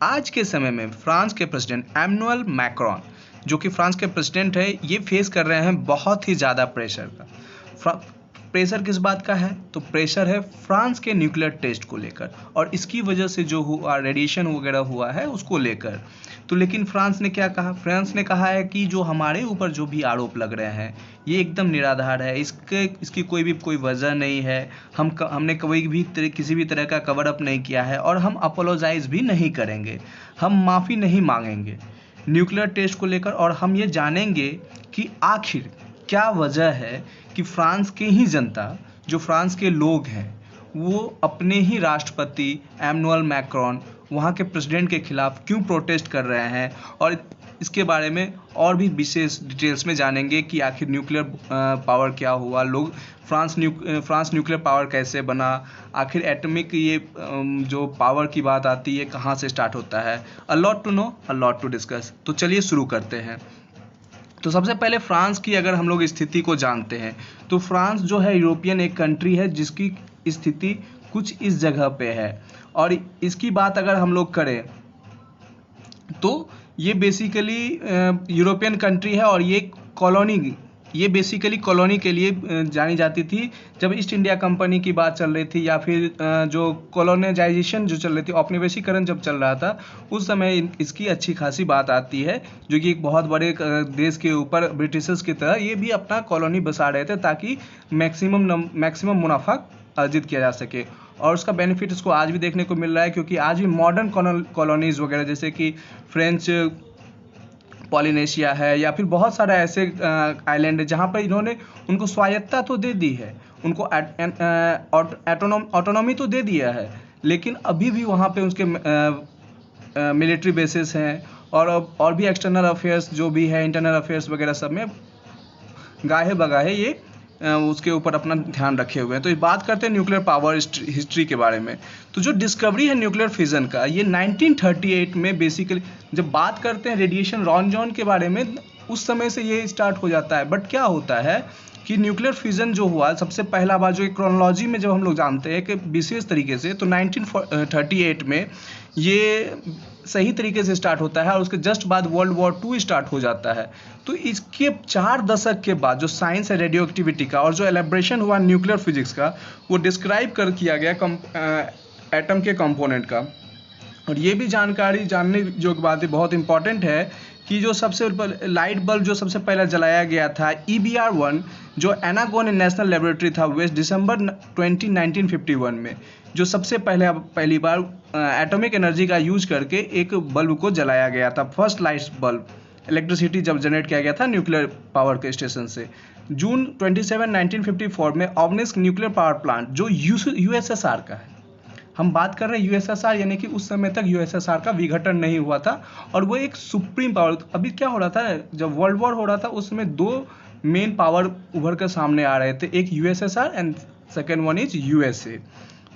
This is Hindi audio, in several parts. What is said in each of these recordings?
आज के समय में फ्रांस के प्रेसिडेंट एमैनुअल मैक्रोन, जो कि फ्रांस के प्रेसिडेंट है, ये फेस कर रहे हैं बहुत ही ज़्यादा प्रेशर का। प्रेशर किस बात का है? तो प्रेशर है फ्रांस के न्यूक्लियर टेस्ट को लेकर, और इसकी वजह से जो हुआ रेडिएशन वगैरह हुआ है उसको लेकर। तो लेकिन फ्रांस ने क्या कहा? फ्रांस ने कहा है कि जो हमारे ऊपर जो भी आरोप लग रहे हैं ये एकदम निराधार है, इसकी कोई वजह नहीं है। हमने कोई भी किसी भी तरह का कवर अप नहीं किया है, और हम अपोलोजाइज भी नहीं करेंगे, हम माफ़ी नहीं मांगेंगे न्यूक्लियर टेस्ट को लेकर। और हम ये जानेंगे कि आखिर क्या वजह है कि फ्रांस की ही जनता, जो फ्रांस के लोग हैं, वो अपने ही राष्ट्रपति एमैनुअल मैक्रोन, वहाँ के प्रेसिडेंट के खिलाफ क्यों प्रोटेस्ट कर रहे हैं। और इसके बारे में और भी विशेष डिटेल्स में जानेंगे कि आखिर न्यूक्लियर पावर क्या हुआ, लोग फ्रांस न्यूक्लियर पावर कैसे बना, आखिर एटॉमिक ये जो पावर की बात आती है कहाँ से स्टार्ट होता है। A lot to know, a lot to discuss. तो चलिए शुरू करते हैं। तो सबसे पहले फ्रांस की अगर हम लोग स्थिति को जानते हैं, तो फ्रांस जो है यूरोपियन एक कंट्री है जिसकी स्थिति कुछ इस जगह पे है। और इसकी बात अगर हम लोग करें तो ये बेसिकली यूरोपियन कंट्री है, और ये बेसिकली कॉलोनी के लिए जानी जाती थी। जब ईस्ट इंडिया कंपनी की बात चल रही थी, या फिर जो कॉलोनाइजेशन जो चल रही थी, औपनिवेशीकरण जब चल रहा था, उस समय इसकी अच्छी खासी बात आती है, जो कि एक बहुत बड़े देश के ऊपर ब्रिटिशर्स की तरह ये भी अपना कॉलोनी बसा रहे थे, ताकि मैक्सिमम मुनाफा अर्जित किया जा सके। और उसका बेनिफिट इसको आज भी देखने को मिल रहा है, क्योंकि आज भी मॉडर्न कॉलोनीज़ वगैरह जैसे कि फ्रेंच पॉलिनेशिया है, या फिर बहुत सारे ऐसे आइलैंड है जहाँ पर इन्होंने उनको स्वायत्तता तो दे दी है, उनको ऑटोनॉमी तो दे दिया है, लेकिन अभी भी वहाँ पे उसके मिलिट्री बेसिस हैं, और भी एक्सटर्नल अफेयर्स जो भी है, इंटरनल अफेयर्स वगैरह सब में गाहे बगाहे ये उसके ऊपर अपना ध्यान रखे हुए हैं। तो बात करते हैं न्यूक्लियर पावर हिस्ट्री के बारे में। तो जो डिस्कवरी है न्यूक्लियर फिजन का, ये 1938 में बेसिकली जब बात करते हैं रेडिएशन रॉनजॉन के बारे में, उस समय से ये स्टार्ट हो जाता है। बट क्या होता है कि न्यूक्लियर फिजन जो हुआ सबसे पहला बार, जो क्रोनोलॉजी में जब हम लोग जानते हैं कि विशेष तरीके से, तो 1938 में ये सही तरीके से स्टार्ट होता है, और उसके जस्ट बाद वर्ल्ड वॉर 2 स्टार्ट हो जाता है। तो इसके 4 दशक के बाद जो साइंस है रेडियो एक्टिविटी का, और जो एलेब्रेशन हुआ न्यूक्लियर फिजिक्स का, वो डिस्क्राइब किया गया एटम के कंपोनेंट का। और ये भी जानकारी जानने जो बात है बहुत इंपॉर्टेंट है कि जो सबसे लाइट बल्ब जो सबसे पहले जलाया गया था, EBR-1, जो एनागोन नेशनल लेबोरेटरी था वेस्ट, दिसंबर 1951 में, जो सबसे पहली बार एटॉमिक एनर्जी का यूज करके एक बल्ब को जलाया गया था, फर्स्ट लाइट बल्ब, इलेक्ट्रिसिटी जब जनरेट किया गया था न्यूक्लियर पावर के स्टेशन से। जून 27, 1954 में ऑब्निस्क न्यूक्लियर पावर प्लांट, जो USSR का है, हम बात कर रहे हैं USSR, यानी कि उस समय तक USSR का विघटन नहीं हुआ था, और वो एक सुप्रीम पावर। अभी क्या हो रहा था, जब वर्ल्ड वॉर हो रहा था उस समय 2 मेन पावर उभर कर सामने आ रहे थे, एक USSR and second one is USA।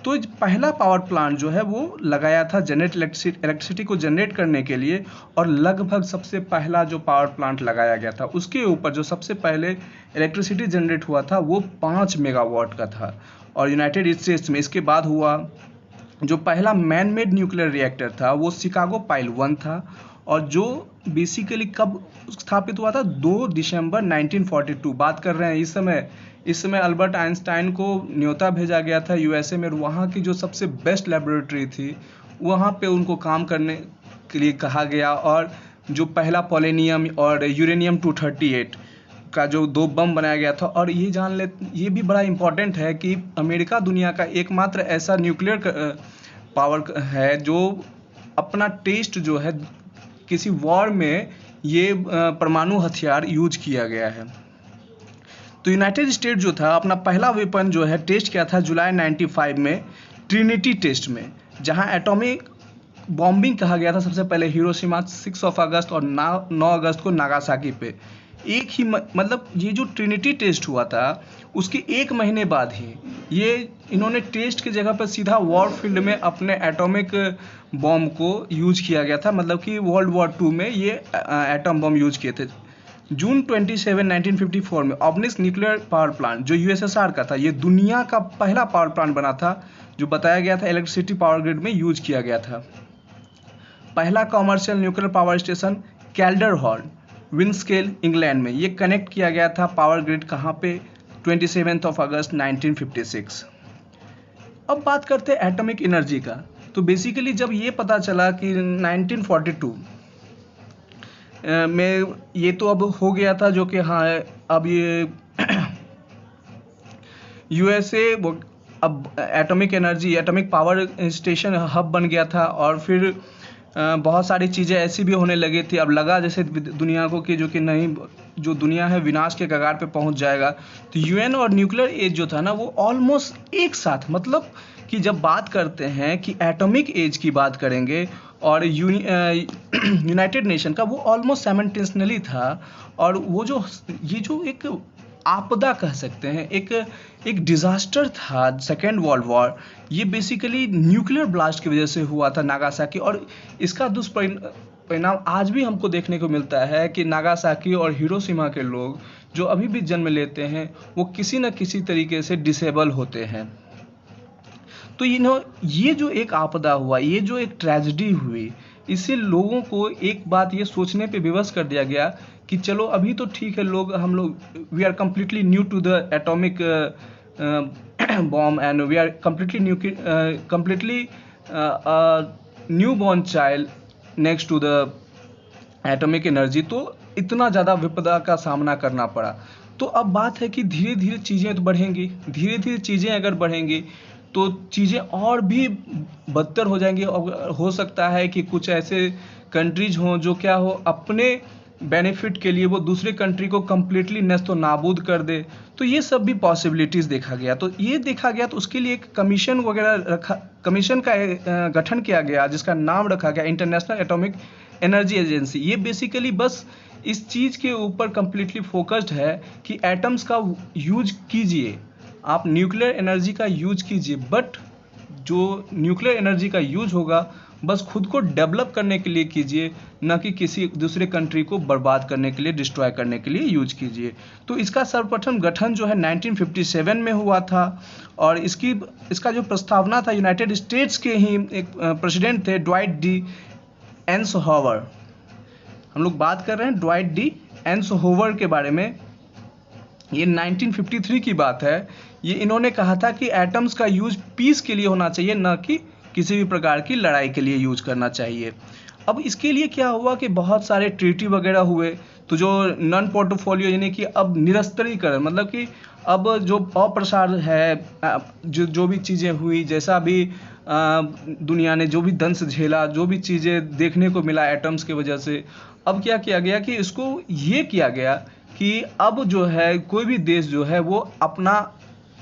तो पहला पावर प्लांट जो है वो लगाया था इलेक्ट्रिसिटी को जनरेट करने के लिए, और लगभग सबसे पहला जो पावर प्लांट लगाया गया था उसके ऊपर जो सबसे पहले इलेक्ट्रिसिटी जनरेट हुआ था वो 5 मेगावाट का था। और यूनाइटेड स्टेट्स में इसके बाद हुआ जो पहला मैन मेड न्यूक्लियर रिएक्टर था, वो शिकागो पाइल 1 था, और जो बेसिकली कब स्थापित हुआ था, 2 दिसंबर 1942। बात कर रहे हैं इस समय अल्बर्ट आइंस्टाइन को न्योता भेजा गया था USA में, वहाँ की जो सबसे बेस्ट लेबोरेटरी थी वहाँ पे उनको काम करने के लिए कहा गया। और जो पहला पोलोनियम और यूरेनियम 238 का जो 2 बम बनाया गया था। और ये भी बड़ा इम्पोर्टेंट है कि अमेरिका दुनिया का एकमात्र ऐसा न्यूक्लियर पावर है जो अपना टेस्ट जो है किसी वॉर में ये परमाणु हथियार यूज किया गया है। तो यूनाइटेड स्टेट जो था अपना पहला वेपन जो है टेस्ट किया था जुलाई 95 में ट्रिनिटी टेस्ट में, जहां एटॉमिक बॉम्बिंग कहा गया था सबसे पहले हिरोशिमा 6 अगस्त और 9 अगस्त को नागासाकी पे। एक ही मतलब ये जो ट्रिनिटी टेस्ट हुआ था उसके 1 महीने बाद ही ये इन्होंने टेस्ट की जगह पर सीधा वॉर फील्ड में अपने एटॉमिक बॉम्ब को यूज किया गया था, मतलब कि वर्ल्ड वॉर 2 में ये एटम बॉम्ब यूज किए थे। जून 27, 1954 में ऑब्निस्क न्यूक्लियर पावर प्लांट जो USSR का था, ये दुनिया का पहला पावर प्लांट बना था जो बताया गया था इलेक्ट्रिसिटी पावर ग्रिड में यूज किया गया था। पहला commercial nuclear power station Calder Hall, Windscale, England में ये कनेक्ट किया गया था पावर ग्रिड, कहाँ पे, 27 अगस्त 1956। अब बात करते हैं एटॉमिक एनर्जी का। तो बेसिकली जब ये पता चला कि 1942 में ये तो अब हो गया था, जो कि हाँ अब ये यूएसए अब atomic energy, atomic power station hub बन गया था। और फिर बहुत सारी चीज़ें ऐसी भी होने लगी थी, अब लगा जैसे दुनिया को कि जो कि नहीं, जो दुनिया है विनाश के कगार पे पहुंच जाएगा। तो यूएन और न्यूक्लियर एज जो था ना, वो ऑलमोस्ट एक साथ, मतलब कि जब बात करते हैं कि एटॉमिक एज की बात करेंगे और यूनाइटेड नेशन का, वो ऑलमोस्ट साइमल्टेनियसली था। और वो जो ये जो एक आपदा कह सकते हैं, एक डिज़ास्टर था सेकेंड वर्ल्ड वॉर, ये बेसिकली न्यूक्लियर ब्लास्ट की वजह से हुआ था नागासाकी। और इसका दुष्परिणाम आज भी हमको देखने को मिलता है कि नागासाकी और हिरोशिमा के लोग जो अभी भी जन्म लेते हैं, वो किसी न किसी तरीके से डिसेबल होते हैं। तो ये जो एक आपदा हुआ, ये जो एक ट्रेजेडी हुई, इससे लोगों को एक बात ये सोचने पे विवश कर दिया गया कि चलो अभी तो ठीक है, हम लोग we are completely new to the atomic bomb and we are completely new born child next to the atomic energy. तो इतना ज़्यादा विपदा का सामना करना पड़ा। तो अब बात है कि धीरे धीरे चीज़ें तो बढ़ेंगी, धीरे धीरे चीज़ें अगर बढ़ेंगी तो चीज़ें और भी बदतर हो जाएंगी। और हो सकता है कि कुछ ऐसे कंट्रीज हों जो क्या हो, अपने बेनिफिट के लिए वो दूसरे कंट्री को कम्प्लीटली नष्ट नाबूद कर दे। तो ये सब भी पॉसिबिलिटीज़ देखा गया। तो ये देखा गया, तो उसके लिए एक कमीशन वगैरह रखा, कमीशन का गठन किया गया, जिसका नाम रखा गया इंटरनेशनल एटॉमिक एनर्जी एजेंसी। ये बेसिकली बस इस चीज़ के ऊपर कम्प्लीटली फोकस्ड है कि एटम्स का यूज कीजिए, आप न्यूक्लियर एनर्जी का यूज कीजिए, बट जो न्यूक्लियर एनर्जी का यूज होगा बस खुद को डेवलप करने के लिए कीजिए, ना कि किसी दूसरे कंट्री को बर्बाद करने के लिए, डिस्ट्रॉय करने के लिए यूज कीजिए। तो इसका सर्वप्रथम गठन जो है 1957 में हुआ था। और इसका जो प्रस्तावना था यूनाइटेड स्टेट्स के ही एक प्रेसिडेंट थे, ड्वाइट डी एंसहोवर। हम लोग बात कर रहे हैं ड्वाइट डी एंसहोवर के बारे में। ये 1953 की बात है। ये इन्होंने कहा था कि एटम्स का यूज पीस के लिए होना चाहिए, ना कि किसी भी प्रकार की लड़ाई के लिए यूज करना चाहिए। अब इसके लिए क्या हुआ कि बहुत सारे ट्रीटी वगैरह हुए। तो जो नॉन पोर्टफोलियो यानी कि अब निरस्तरीकरण, मतलब कि अब जो अप्रसार है, जो भी चीज़ें हुई, जैसा भी दुनिया ने जो भी दंश झेला, जो भी चीज़ें देखने को मिला एटम्स की वजह से, अब क्या किया गया कि इसको ये किया गया कि अब जो है कोई भी देश जो है वो अपना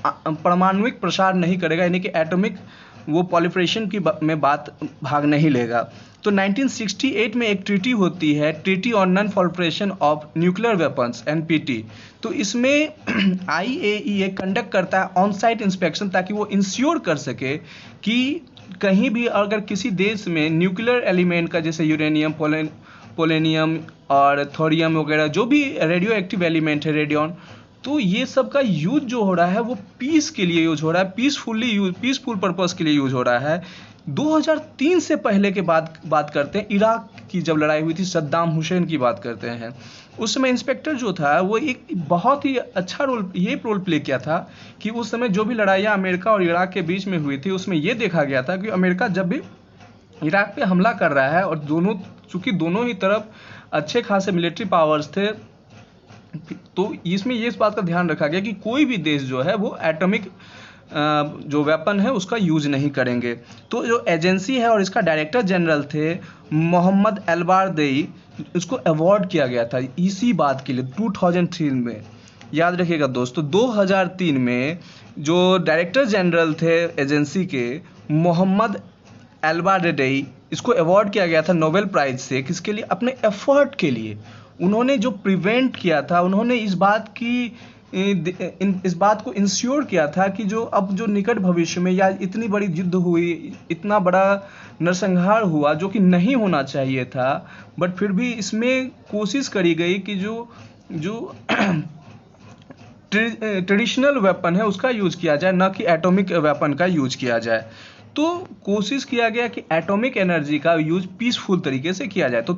परमाणुविक प्रसार नहीं करेगा, यानी कि एटॉमिक वो पॉलिफरेशन की में बात भाग नहीं लेगा। तो 1968 में एक ट्रीटी होती है, treaty on non proliferation of nuclear weapons NPT। तो इसमें IAEA कंडक्ट करता है ऑन साइट इंस्पेक्शन, ताकि वो इंश्योर कर सके कि कहीं भी अगर किसी देश में न्यूक्लियर एलिमेंट का, जैसे यूरेनियम, पोलेनियम और थोरियम वगैरह, जो भी रेडियो एक्टिव एलिमेंट है, रेडियन, तो ये सब का यूज जो हो रहा है वो पीस के लिए यूज हो रहा है, पीसफुल पर्पस के लिए यूज हो रहा है। 2003 से पहले के बात करते हैं, इराक की जब लड़ाई हुई थी, सद्दाम हुसैन की बात करते हैं। उस समय इंस्पेक्टर जो था वो एक बहुत ही अच्छा रोल प्ले किया था कि उस समय जो भी लड़ाइयाँ अमेरिका और इराक के बीच में हुई थी, उसमें ये देखा गया था कि अमेरिका जब भी इराक पे हमला कर रहा है, और चूंकि दोनों ही तरफ अच्छे खासे मिलिट्री पावर्स थे, तो इसमें ये इस बात का ध्यान रखा गया कि कोई भी देश जो है वो एटॉमिक जो वेपन है उसका यूज नहीं करेंगे। तो जो एजेंसी है और इसका डायरेक्टर जनरल थे मोहम्मद एल्बारदेई, इसको अवार्ड किया गया था इसी बात के लिए 2003 में। याद रखिएगा दोस्तों, 2003 में जो डायरेक्टर जनरल थे एजेंसी के, मोहम्मद एल्बारदेई, इसको अवार्ड किया गया था नोबेल प्राइज से। किसके लिए? अपने एफर्ट के लिए। उन्होंने जो प्रिवेंट किया था, उन्होंने इस बात को इंश्योर किया था कि जो निकट भविष्य में या इतनी बड़ी युद्ध हुई, इतना बड़ा नरसंहार हुआ जो कि नहीं होना चाहिए था, बट फिर भी इसमें कोशिश करी गई कि जो ट्रेडिशनल वेपन है उसका यूज किया जाए, ना कि एटॉमिक वेपन का यूज किया जाए। तो कोशिश किया गया कि एटॉमिक एनर्जी का यूज पीसफुल तरीके से किया जाए। तो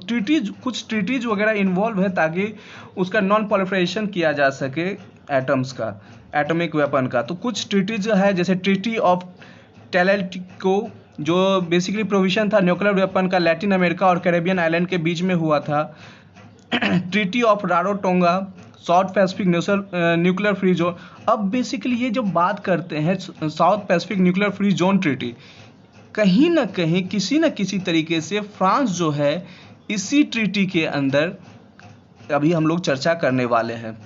कुछ ट्रीटीज वगैरह इन्वॉल्व है ताकि उसका नॉन प्रोलिफरेशन किया जा सके एटम्स का, एटॉमिक वेपन का। तो कुछ ट्रीटीज है जैसे ट्रीटी ऑफ टैलेंटिको, जो बेसिकली प्रोविजन था न्यूक्लियर वेपन का लैटिन अमेरिका और कैरेबियन आइलैंड के बीच में हुआ था। Treaty of Rarotonga, South Pacific nuclear free zone. अब बेसिकली ये जब बात करते हैं South Pacific nuclear free zone treaty, कहीं ना कहीं किसी न किसी तरीके से फ्रांस जो है इसी ट्रीटी के अंदर अभी हम लोग चर्चा करने वाले हैं।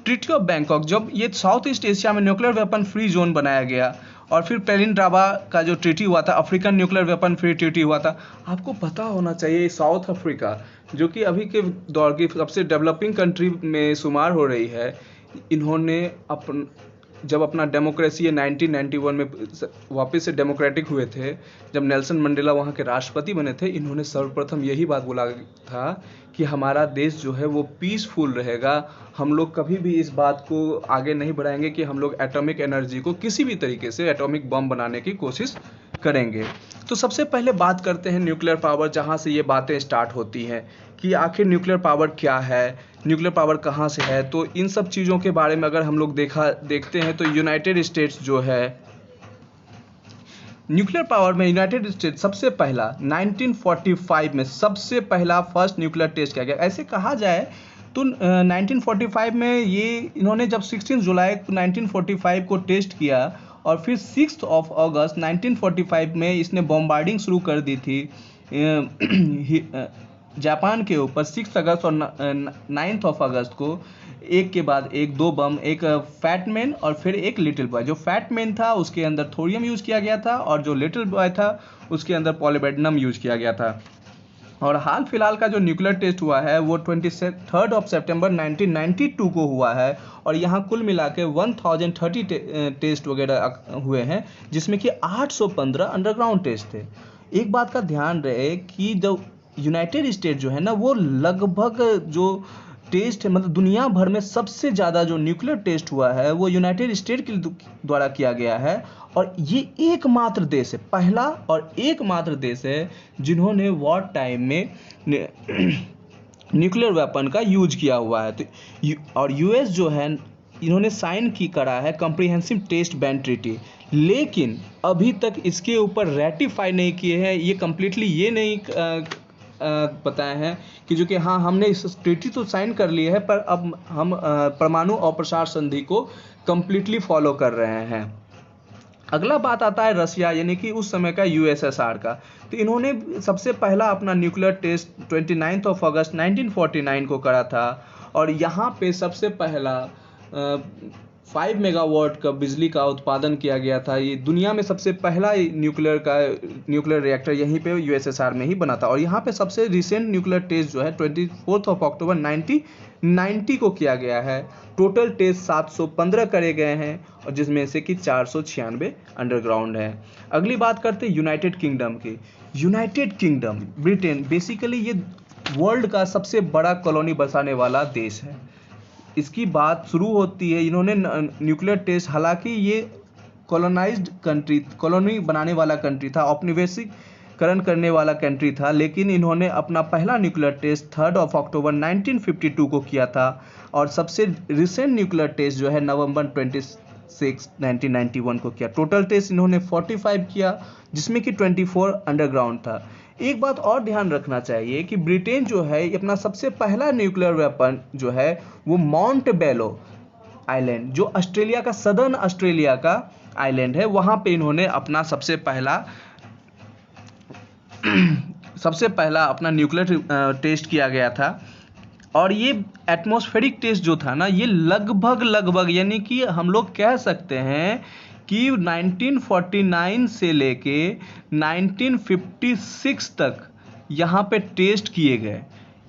ट्रीटी ऑफ बैंकॉक, जब ये साउथ ईस्ट एशिया में न्यूक्लियर वेपन फ्री जोन बनाया गया, और फिर पेलिनड्राबा का जो ट्रीटी हुआ था, African nuclear weapon free treaty हुआ था। आपको पता होना चाहिए साउथ अफ्रीका जो कि अभी के दौर की सबसे डेवलपिंग कंट्री में शुमार हो रही है, इन्होंने जब अपना डेमोक्रेसी 1991 में वापस से डेमोक्रेटिक हुए थे, जब नेल्सन मंडेला वहाँ के राष्ट्रपति बने थे, इन्होंने सर्वप्रथम यही बात बोला था कि हमारा देश जो है वो पीसफुल रहेगा, हम लोग कभी भी इस बात को आगे नहीं बढ़ाएंगे कि हम लोग एटॉमिक एनर्जी को किसी भी तरीके से एटॉमिक बम बनाने की कोशिश करेंगे। तो सबसे पहले बात करते हैं न्यूक्लियर पावर, जहाँ से ये बातें स्टार्ट होती हैं कि आखिर न्यूक्लियर पावर क्या है, न्यूक्लियर पावर कहाँ से है। तो इन सब चीज़ों के बारे में अगर हम लोग देखते हैं तो यूनाइटेड स्टेट्स जो है न्यूक्लियर पावर में, यूनाइटेड स्टेट्स सबसे पहला 1945 में सबसे पहला फर्स्ट न्यूक्लियर टेस्ट किया गया। ऐसे कहा जाए तो 1945 में ये इन्होंने जब 16 जुलाई 1945 को टेस्ट किया, और फिर 6 अगस्त 1945 में इसने बॉम्बार्डिंग शुरू कर दी थी जापान के ऊपर। 6 अगस्त और 9 अगस्त को एक के बाद एक 2 बम, एक फैटमैन और फिर एक लिटिल बॉय। जो फैटमैन था उसके अंदर थोरियम यूज़ किया गया था, और जो लिटिल बॉय था उसके अंदर पॉलीबेडनम यूज़ किया गया था। और हाल फिलहाल का जो न्यूक्लियर टेस्ट हुआ है वो 23 सितंबर 1992 को हुआ है, और यहाँ कुल मिला के 1030 टेस्ट वगैरह हुए हैं, जिसमें कि 815 अंडरग्राउंड टेस्ट थे। एक बात का ध्यान रहे कि जो यूनाइटेड स्टेट जो है ना, वो लगभग जो टेस्ट है, मतलब दुनिया भर में सबसे ज़्यादा जो न्यूक्लियर टेस्ट हुआ है वो यूनाइटेड स्टेट के द्वारा किया गया है। और ये एकमात्र देश है, पहला और एकमात्र देश है जिन्होंने वॉर टाइम में न्यूक्लियर वेपन का यूज किया हुआ है। तो और यूएस जो है इन्होंने साइन करा है कॉम्प्रिहेंसिव टेस्ट बैन ट्रीटी, लेकिन अभी तक इसके ऊपर रेटिफाई नहीं किए हैं। ये कम्प्लीटली ये नहीं बताए हैं कि जो कि हाँ हमने इस ट्रीटी तो साइन कर ली है, पर अब हम परमाणु अप्रसार संधि को कम्प्लीटली फॉलो कर रहे हैं। अगला बात आता है रसिया, यानी कि उस समय का यूएसएसआर का। तो इन्होंने सबसे पहला अपना न्यूक्लियर टेस्ट 29 अगस्त 1949 को करा था, और यहाँ पे सबसे पहला 5 मेगावाट का बिजली का उत्पादन किया गया था। ये दुनिया में सबसे पहला न्यूक्लियर रिएक्टर यहीं पे यूएसएसआर में ही बना था। और यहाँ पे सबसे रिसेंट न्यूक्लियर टेस्ट जो है 24 अक्टूबर 1990 को किया गया है। टोटल टेस्ट 715 करे गए हैं, और जिसमें से कि 496 अंडरग्राउंड है। अगली बात करते हैं यूनाइटेड किंगडम की। यूनाइटेड किंगडम ब्रिटेन बेसिकली ये वर्ल्ड का सबसे बड़ा कॉलोनी बसाने वाला देश है। इसकी बात शुरू होती है, इन्होंने न्यूक्लियर टेस्ट, हालांकि ये कॉलोनाइज्ड कंट्री, कॉलोनी बनाने वाला कंट्री था, औपनिवेशीकरण करने वाला कंट्री था, लेकिन इन्होंने अपना पहला न्यूक्लियर टेस्ट 3 अक्टूबर 1952 को किया था। और सबसे रिसेंट न्यूक्लियर टेस्ट जो है नवंबर 26 1991 को किया। टोटल टेस्ट इन्होंने 45 किया, जिसमें कि 24 अंडरग्राउंड था। एक बात और ध्यान रखना चाहिए कि ब्रिटेन जो है अपना सबसे पहला न्यूक्लियर वेपन जो है वो माउंट बेलो आइलैंड, जो ऑस्ट्रेलिया का सदर्न ऑस्ट्रेलिया का आइलैंड है, वहाँ पे इन्होंने अपना सबसे पहला अपना न्यूक्लियर टेस्ट किया गया था। और ये एटमॉस्फेरिक टेस्ट जो था ना, ये लगभग यानी कि हम लोग कह सकते हैं कि 1949 से लेके 1956 तक यहाँ पे टेस्ट किए गए,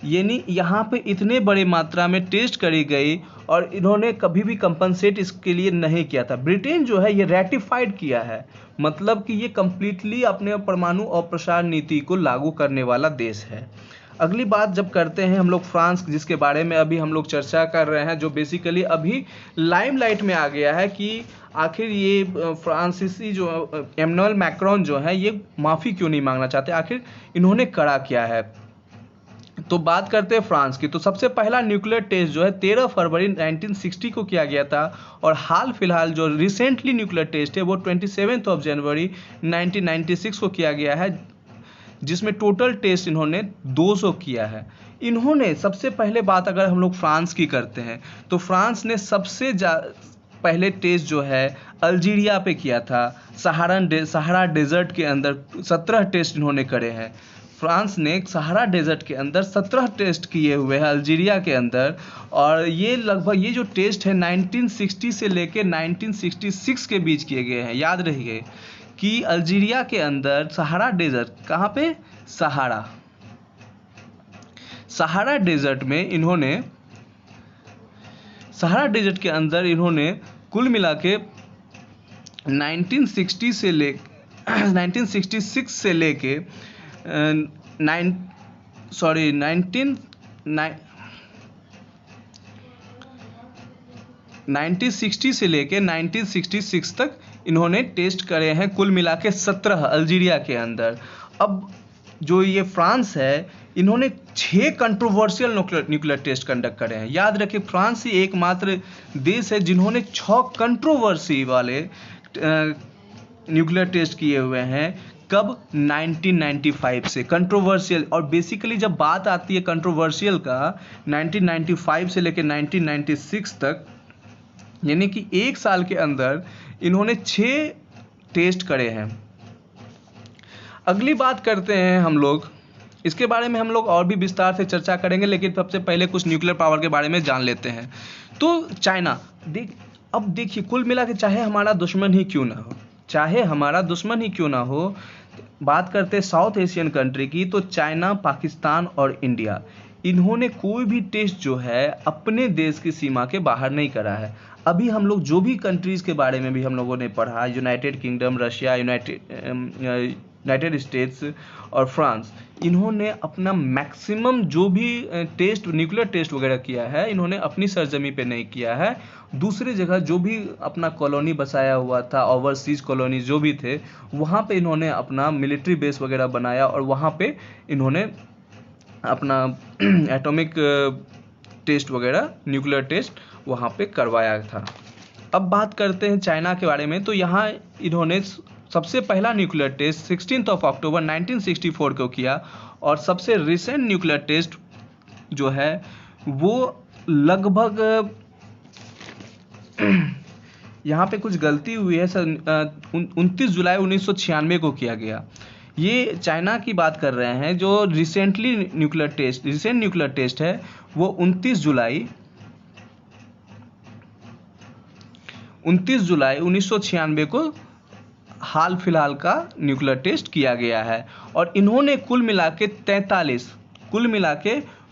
यानी यहाँ पे इतने बड़े मात्रा में टेस्ट करी गई, और इन्होंने कभी भी कंपनसेट इसके लिए नहीं किया था। ब्रिटेन जो है ये रेटिफाइड किया है, मतलब कि ये कम्प्लीटली अपने परमाणु अप्रसार नीति को लागू करने वाला देश है। अगली बात जब करते हैं हम लोग फ्रांस, जिसके बारे में अभी हम लोग चर्चा कर रहे हैं, जो बेसिकली अभी लाइमलाइट में आ गया है कि आखिर ये फ्रांसीसी जो एमैनुअल मैक्रोन जो है ये माफ़ी क्यों नहीं मांगना चाहते, आखिर इन्होंने करा क्या है। तो बात करते हैं फ्रांस की। तो सबसे पहला न्यूक्लियर टेस्ट जो है 13 फरवरी 1960 को किया गया था, और हाल फिलहाल जो रिसेंटली न्यूक्लियर टेस्ट है वो 27 जनवरी 1996 को किया गया है, जिसमें टोटल टेस्ट इन्होंने 200 किया है। इन्होंने सबसे पहले बात अगर हम लोग फ्रांस की करते हैं तो फ्रांस ने सबसे पहले टेस्ट जो है अल्जीरिया पे किया था। सहारा डेजर्ट के अंदर 17 टेस्ट इन्होंने करे हैं। फ्रांस ने सहारा डेजर्ट के अंदर 17 टेस्ट किए हुए हैं अल्जीरिया के अंदर, और ये लगभग ये जो टेस्ट है 1960 से लेकर 1966 के बीच किए गए हैं। याद रहिए कि अल्जीरिया के अंदर सहारा डेजर्ट, कहाँ पे, सहारा डेजर्ट में इन्होंने, सहारा डेजर्ट के अंदर इन्होंने कुल मिला के 1966 से लेके 1960 से लेके 1966 तक इन्होंने टेस्ट करे हैं, कुल मिला के 17 अल्जीरिया के अंदर। अब जो ये फ्रांस है, इन्होंने 6 कंट्रोवर्शियल न्यूक्लियर टेस्ट कंडक्ट करे हैं। याद रखिए फ्रांस ही एकमात्र देश है जिन्होंने 6 कंट्रोवर्सी वाले न्यूक्लियर टेस्ट किए हुए हैं। कब, 1995 से कंट्रोवर्शियल। और बेसिकली जब बात आती है कंट्रोवर्शियल का 1995 से लेकर 1996 तक, यानी कि 1 साल के अंदर इन्होंने 6 टेस्ट करे हैं। अगली बात करते हैं हम लोग, इसके बारे में हम लोग और भी विस्तार से चर्चा करेंगे, लेकिन सबसे पहले कुछ न्यूक्लियर पावर के बारे में जान लेते हैं। तो चाइना, अब देखिए कुल मिला के चाहे हमारा दुश्मन ही क्यों ना हो, बात करते हैं साउथ एशियन कंट्री की, तो चाइना, पाकिस्तान और इंडिया, इन्होंने कोई भी टेस्ट जो है अपने देश की सीमा के बाहर नहीं करा है। अभी हम लोग जो भी कंट्रीज़ के बारे में भी हम लोगों ने पढ़ा, United kingdom, Russia, United states और फ्रांस, इन्होंने अपना मैक्सिमम जो भी न्यूक्लियर टेस्ट वगैरह किया है, इन्होंने अपनी सरजमी पे नहीं किया है। दूसरी जगह जो भी अपना कॉलोनी बसाया हुआ था, ओवरसीज कॉलोनी जो भी थे, वहाँ पे इन्होंने अपना मिलिट्री बेस वगैरह बनाया, और वहाँ पे इन्होंने अपना एटॉमिक टेस्ट वगैरह, न्यूक्लियर टेस्ट वहाँ पे करवाया था। अब बात करते हैं चाइना के बारे में। तो यहाँ इन्होंने सबसे पहला न्यूक्लियर टेस्ट 16 अक्टूबर 1964 को किया, और सबसे रिसेंट न्यूक्लियर टेस्ट जो है वो लगभग यहाँ पे कुछ गलती हुई है, 29 जुलाई 1996 को किया गया। ये चाइना की बात कर रहे हैं। जो रिसेंट न्यूक्लियर टेस्ट है वो 29 जुलाई 1996 को हाल फिलहाल का न्यूक्लियर टेस्ट किया गया है। और इन्होंने कुल मिला के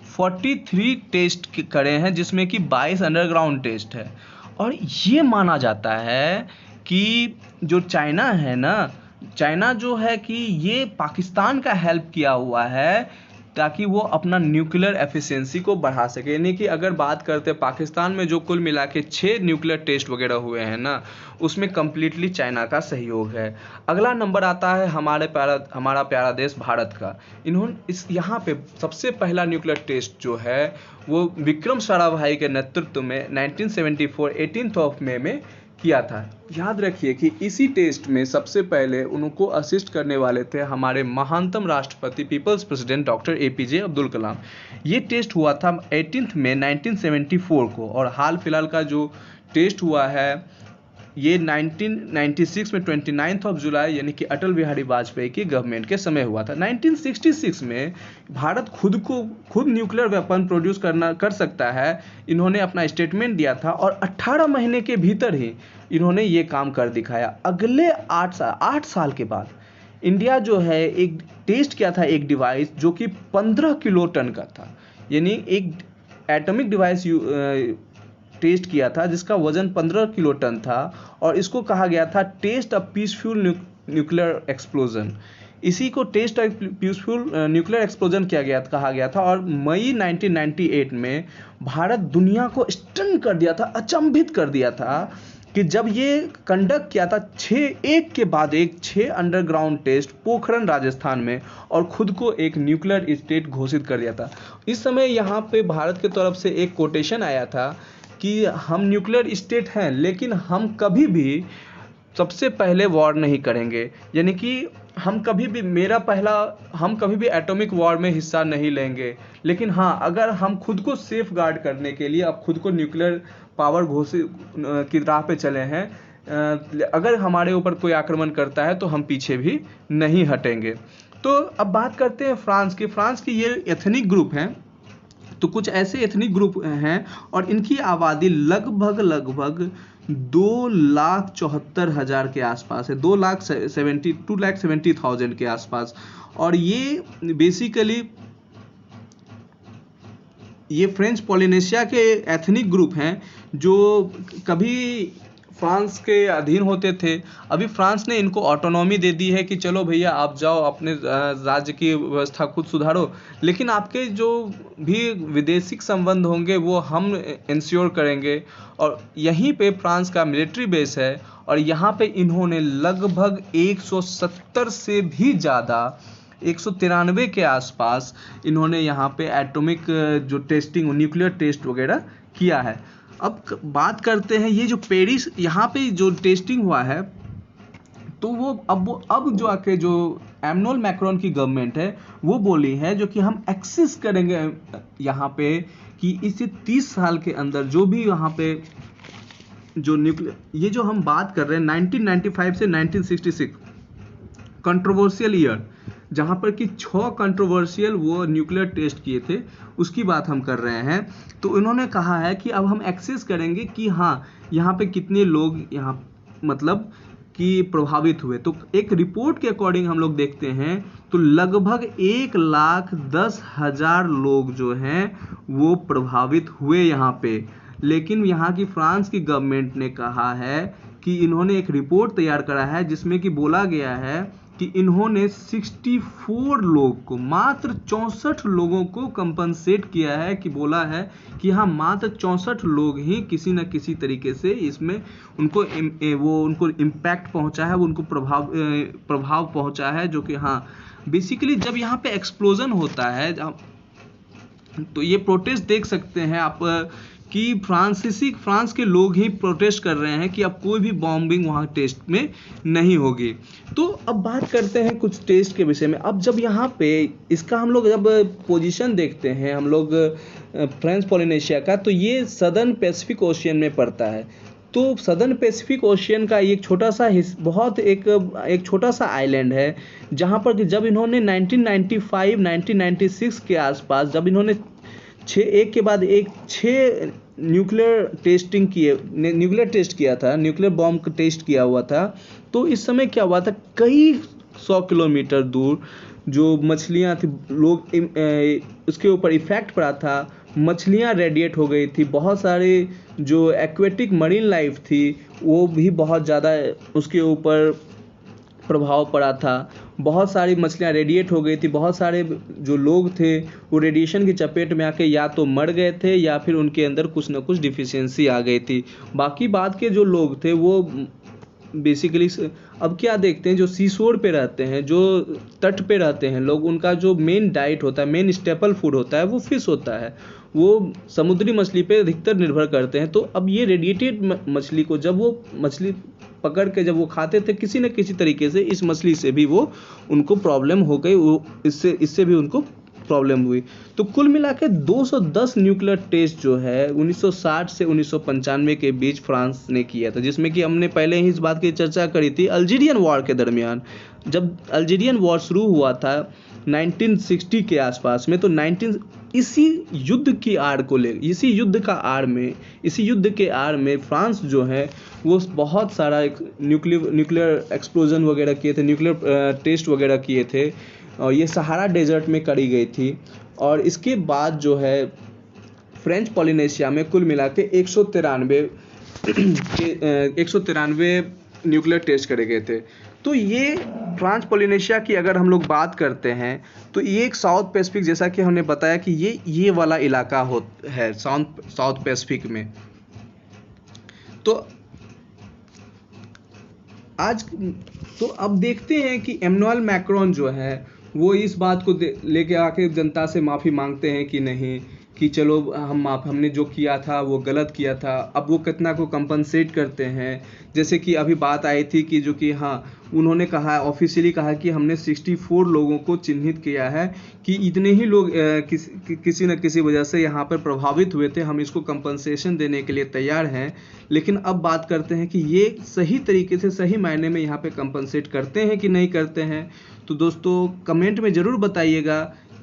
43 टेस्ट करे हैं, जिसमें कि 22 अंडरग्राउंड टेस्ट है। और ये माना जाता है कि जो चाइना है ना, चाइना जो है कि ये पाकिस्तान का हेल्प किया हुआ है ताकि वो अपना न्यूक्लियर एफिशिएंसी को बढ़ा सके। यानी कि अगर बात करते हैं पाकिस्तान में जो कुल मिला के 6 न्यूक्लियर टेस्ट वगैरह हुए हैं ना, उसमें कम्प्लीटली चाइना का सहयोग है। अगला नंबर आता है हमारा प्यारा देश भारत का। इन्होंने यहाँ पे सबसे पहला न्यूक्लियर टेस्ट जो है वो विक्रम साराभाई के नेतृत्व में 1974 18 मई में किया था। याद रखिए कि इसी टेस्ट में सबसे पहले उनको असिस्ट करने वाले थे हमारे महानतम राष्ट्रपति, people's president doctor APJ Abdul Kalam. ये टेस्ट हुआ था 18 मई 1974 को, और हाल फिलहाल का जो टेस्ट हुआ है ये 1996 में 29 जुलाई, यानी कि अटल बिहारी वाजपेयी की गवर्नमेंट के समय हुआ था। 1966 में भारत खुद न्यूक्लियर वेपन प्रोड्यूस कर सकता है, इन्होंने अपना स्टेटमेंट दिया था, और 18 महीने के भीतर ही इन्होंने ये काम कर दिखाया। अगले 8 साल के बाद इंडिया जो है एक टेस्ट किया था, एक डिवाइस जो कि 15 किलो टन का था, यानी एक एटॉमिक डिवाइस टेस्ट किया था जिसका वजन 15 किलो टन था, और इसको कहा गया था test of peaceful nuclear explosion. इसी को test of peaceful nuclear explosion कहा गया था। और मई 1998 में भारत दुनिया को स्टन कर दिया था, अचंभित कर दिया था कि जब ये कंडक्ट किया था 6 अंडरग्राउंड टेस्ट पोखरण राजस्थान में, और खुद को एक न्यूक्लियर स्टेट घोषित कर दिया था। इस समय यहाँ पे भारत की तरफ से एक कोटेशन आया था कि हम न्यूक्लियर स्टेट हैं, लेकिन हम कभी भी सबसे पहले वॉर नहीं करेंगे, यानी कि हम कभी भी एटॉमिक वॉर में हिस्सा नहीं लेंगे। लेकिन हाँ, अगर हम खुद को सेफ गार्ड करने के लिए अब खुद को न्यूक्लियर पावर घोषित की राह पे चले हैं, अगर हमारे ऊपर कोई आक्रमण करता है तो हम पीछे भी नहीं हटेंगे। तो अब बात करते हैं फ्रांस की ये एथनिक ग्रुप हैं। तो कुछ ऐसे एथनिक ग्रुप हैं और इनकी आबादी लगभग 2,74,000 के आसपास है, 2,70,000 के आसपास। और ये बेसिकली ये फ्रेंच पॉलिनेशिया के एथनिक ग्रुप हैं जो कभी फ्रांस के अधीन होते थे। अभी फ्रांस ने इनको ऑटोनॉमी दे दी है कि चलो भैया आप जाओ अपने राज्य की व्यवस्था खुद सुधारो, लेकिन आपके जो भी विदेशी संबंध होंगे वो हम इंश्योर करेंगे। और यहीं पे फ्रांस का मिलिट्री बेस है और यहाँ पे इन्होंने लगभग 170 से भी ज़्यादा 193 के आसपास इन्होंने यहाँ पे एटॉमिक जो टेस्टिंग न्यूक्लियर टेस्ट वगैरह किया है। अब बात करते हैं ये जो पेरिस यहाँ पे जो टेस्टिंग हुआ है, तो वो अब जो आके जो एमनुअल मैक्रोन की गवर्नमेंट है वो बोली है जो कि हम एक्सेस करेंगे यहाँ पे कि इसे 30 साल के अंदर जो भी यहाँ पे जो न्यूक्लियर, ये जो हम बात कर रहे हैं 1995 से 1966 कंट्रोवर्शियल ईयर, जहाँ पर कि 6 कंट्रोवर्शियल वो न्यूक्लियर टेस्ट किए थे, उसकी बात हम कर रहे हैं। तो उन्होंने कहा है कि अब हम एक्सेस करेंगे कि हाँ यहाँ पे कितने लोग यहाँ मतलब कि प्रभावित हुए। तो एक रिपोर्ट के अकॉर्डिंग हम लोग देखते हैं तो लगभग 1,10,000 लोग जो हैं वो प्रभावित हुए यहाँ पे। लेकिन यहाँ की फ्रांस की गवर्नमेंट ने कहा है कि इन्होंने एक रिपोर्ट तैयार करा है जिसमें कि बोला गया है कि इन्होंने 64 लोग को, मात्र 64 लोगों को कंपनसेट किया है, कि बोला है कि हाँ मात्र 64 लोग ही किसी न किसी तरीके से इसमें उनको इम्पैक्ट पहुंचा है, वो उनको प्रभाव पहुंचा है। जो कि हाँ बेसिकली जब यहाँ पे एक्सप्लोजन होता है तो ये प्रोटेस्ट देख सकते हैं आप कि फ्रांस के लोग ही प्रोटेस्ट कर रहे हैं कि अब कोई भी बॉम्बिंग वहाँ टेस्ट में नहीं होगी। तो अब बात करते हैं कुछ टेस्ट के विषय में। अब जब यहाँ पे इसका हम लोग जब पोजीशन देखते हैं हम लोग फ्रेंच पॉलिनेशिया का, तो ये सदर्न पैसिफिक ओशियन में पड़ता है। तो सदर्न पैसिफिक ओशियन का एक छोटा सा एक छोटा सा आइलैंड है, जहाँ पर जब इन्होंने 1996 के आसपास जब इन्होंने 6 के बाद 6 न्यूक्लियर टेस्ट किया था, न्यूक्लियर बॉम्ब टेस्ट किया हुआ था। तो इस समय क्या हुआ था, कई 100 किलोमीटर दूर जो मछलियाँ थी, लोग उसके ऊपर इफेक्ट पड़ा था, मछलियाँ रेडिएट हो गई थी, बहुत सारे जो एक्वेटिक मरीन लाइफ थी वो भी बहुत ज़्यादा उसके ऊपर प्रभाव पड़ा था, बहुत सारी मछलियाँ रेडिएट हो गई थी, बहुत सारे जो लोग थे वो रेडिएशन की चपेट में आके या तो मर गए थे या फिर उनके अंदर कुछ ना कुछ डिफिशियंसी आ गई थी। बाकी बाद के जो लोग थे वो बेसिकली अब क्या देखते हैं, जो सीशोर पे रहते हैं, जो तट पे रहते हैं लोग, उनका जो मेन डाइट होता है, मेन स्टेपल फूड होता है वो फिश होता है, वो समुद्री मछली पे अधिकतर निर्भर करते हैं। तो अब ये रेडिएटेड मछली को जब वो मछली पकड़ के जब वो खाते थे, किसी न किसी तरीके से इस मछली से भी वो उनको प्रॉब्लम हो गई, वो इससे भी उनको प्रॉब्लम हुई। तो कुल मिला के 210 न्यूक्लियर टेस्ट जो है 1960 से 1995 के बीच फ्रांस ने किया था, जिसमें कि हमने पहले ही इस बात की चर्चा करी थी अल्जीरियन वॉर के दरमियान। जब अल्जीरियन वॉर शुरू हुआ था 1960 के आसपास में, तो इसी युद्ध के आड़ में फ्रांस जो है वो बहुत सारा न्यूक्लियर एक्सप्लोजन वगैरह किए थे, न्यूक्लियर टेस्ट वगैरह किए थे, और ये सहारा डेजर्ट में करी गई थी। और इसके बाद जो है फ्रेंच पॉलिनेशिया में कुल मिला के 193 न्यूक्लियर टेस्ट करे गए थे। तो ये फ्रांस पोलिनेशिया की अगर हम लोग बात करते हैं तो ये एक साउथ पैसिफिक, जैसा कि हमने बताया कि ये वाला इलाका है साउथ पैसिफिक में। तो अब देखते हैं कि इमैनुअल मैक्रोन जो है वो इस बात को लेके आके जनता से माफ़ी मांगते हैं कि नहीं, कि चलो हमने जो किया था वो गलत किया था। अब वो कितना को कंपनसेट करते हैं, जैसे कि अभी बात आई थी कि जो कि हाँ, उन्होंने कहा, ऑफिशियली कहा कि हमने 64 लोगों को चिन्हित किया है कि इतने ही लोग किसी न किसी वजह से यहाँ पर प्रभावित हुए थे, हम इसको कंपनसेशन देने के लिए तैयार हैं। लेकिन अब बात करते हैं कि ये सही तरीके से, सही मायने में यहाँ पे कंपनसेट करते हैं कि नहीं करते हैं। तो दोस्तों कमेंट में ज़रूर बताइएगा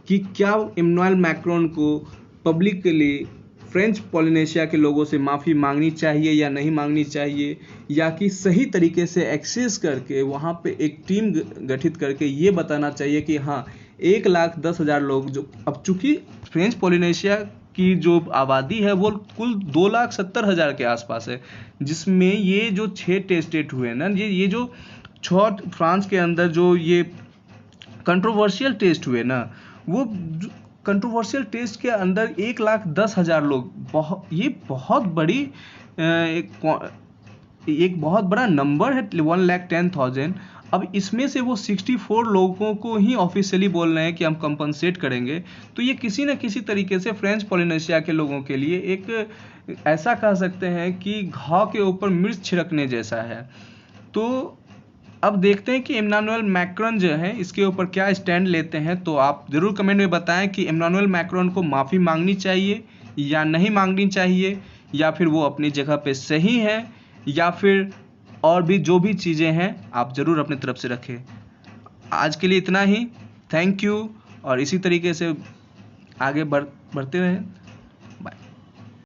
कि क्या इमैनुअल मैक्रोन को पब्लिकली फ्रेंच पोलिनेशिया के लोगों से माफ़ी मांगनी चाहिए या नहीं मांगनी चाहिए, या कि सही तरीके से एक्सेस करके वहाँ पे एक टीम गठित करके ये बताना चाहिए कि हाँ 1,10,000 लोग, जो अब चूँकि फ्रेंच पोलिनेशिया की जो आबादी है वो कुल 2,70,000 के आसपास है, जिसमें ये जो 6 स्टेट हुए ना, ये जो 6 फ्रांस के अंदर जो ये कंट्रोवर्शियल टेस्ट हुए ना, वो कंट्रोवर्शियल टेस्ट के अंदर 1,10,000 लोग, ये बहुत बड़ी एक बहुत बड़ा नंबर है, 1,10,000। अब इसमें से वो 64 लोगों को ही ऑफिशियली बोल रहे हैं कि हम कंपनसेट करेंगे। तो ये किसी न किसी तरीके से फ्रेंच पोलिनेशिया के लोगों के लिए एक ऐसा कह सकते हैं कि घाव के ऊपर मिर्च छिड़कने जैसा है। तो अब देखते हैं कि इमैनुअल मैक्रोन जो है इसके ऊपर क्या स्टैंड लेते हैं। तो आप ज़रूर कमेंट में बताएं कि इमैनुअल मैक्रोन को माफ़ी मांगनी चाहिए या नहीं मांगनी चाहिए, या फिर वो अपनी जगह पे सही है, या फिर और भी जो भी चीज़ें हैं आप ज़रूर अपनी तरफ से रखें। आज के लिए इतना ही, थैंक यू, और इसी तरीके से आगे बढ़ते रहें।